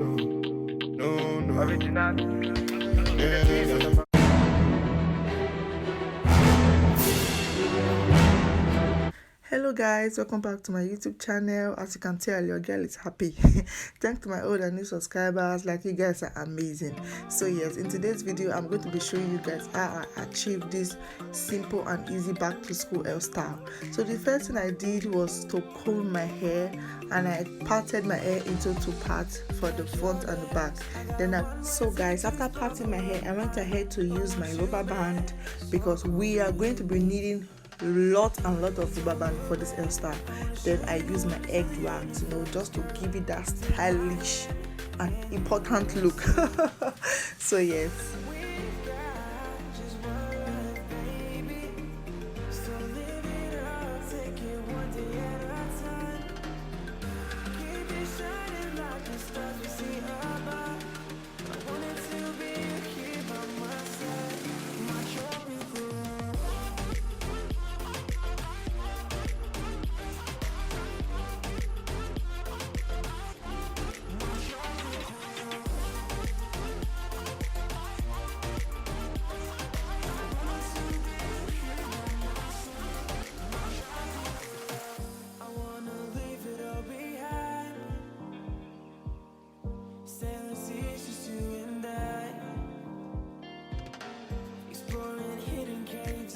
no. Original. Yeah. Hello guys, welcome back to my YouTube channel. As you can tell, your girl is happy. Thanks to my old and new subscribers, like you guys are amazing. So yes, in today's video I'm going to be showing you guys how I achieved this simple and easy back to school hairstyle. So the first thing I did was to comb my hair, and I parted my hair into two parts for the front and the back. So guys, after parting my hair, I went ahead to use my rubber band because we are going to be needing lot of rubber band for this hairstyle. Then I use my egg wax, just to give it that stylish and important look. So yes.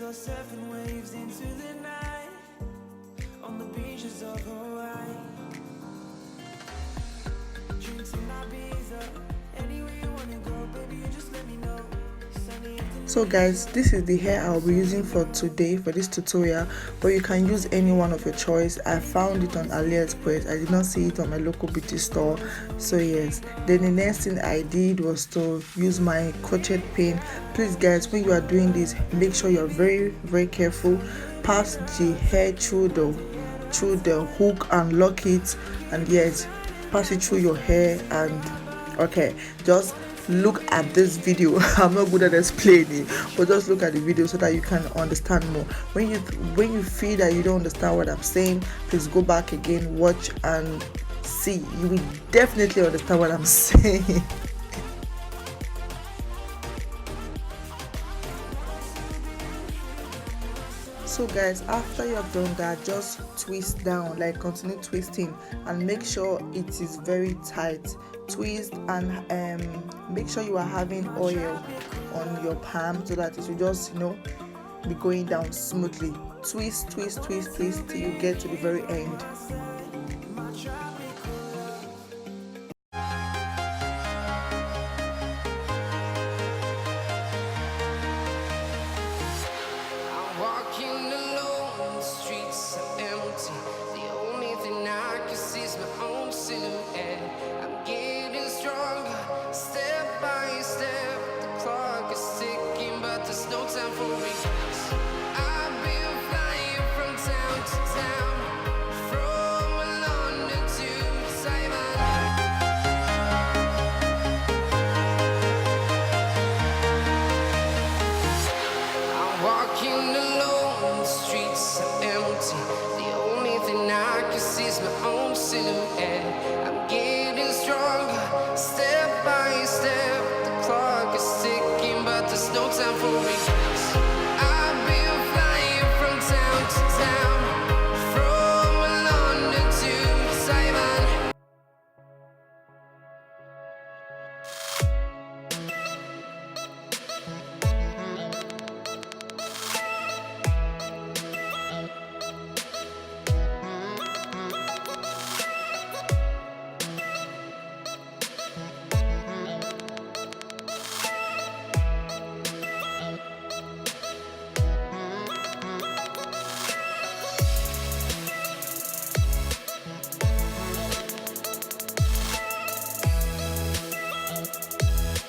Surfing waves into the night on the beaches of Hawaii. Drinks in Ibiza, anywhere you wanna go, baby, you just let me know. So guys, this is the hair I'll be using for today for this tutorial, but you can use any one of your choice. I found it on AliExpress. I did not see it on my local beauty store. So yes, then the next thing I did was to use my crochet pin. Please guys, when you are doing this, make sure you're very careful. Pass the hair through the hook and lock it, and yes, pass it through your hair. And okay, just look at this video. I'm not good at explaining, but just look at the video so that you can understand more. When you feel that you don't understand what I'm saying, please go back again, watch and see. You will definitely understand what I'm saying. So guys, after you have done that, just twist down, like continue twisting, and make sure it is very tight. Twist and make sure you are having oil on your palm so that it will just be going down smoothly. Twist till you get to the very end. I'm getting stronger, step by step. The clock is ticking, but there's no time for me. I've been flying from town to town, from London to Taiwan.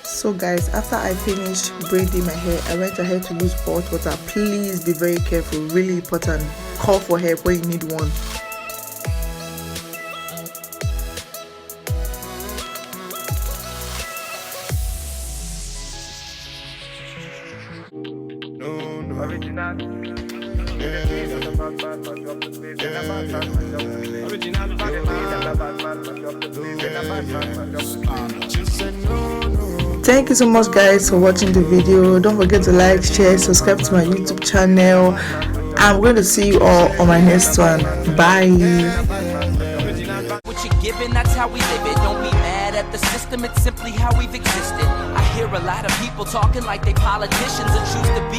So guys, after I finished braiding my hair, I went ahead to use hot water. Please be very careful, really important. Call for help when you need one. No. Original. Original. Thank you so much guys for watching the video. Don't forget to like, share, subscribe to my YouTube channel. I'm going to see you all on my next one. Bye. What you're giving, that's how we live it. Don't be mad at the system, it's simply how we've existed. I hear a lot of people talking like they politicians and choose to be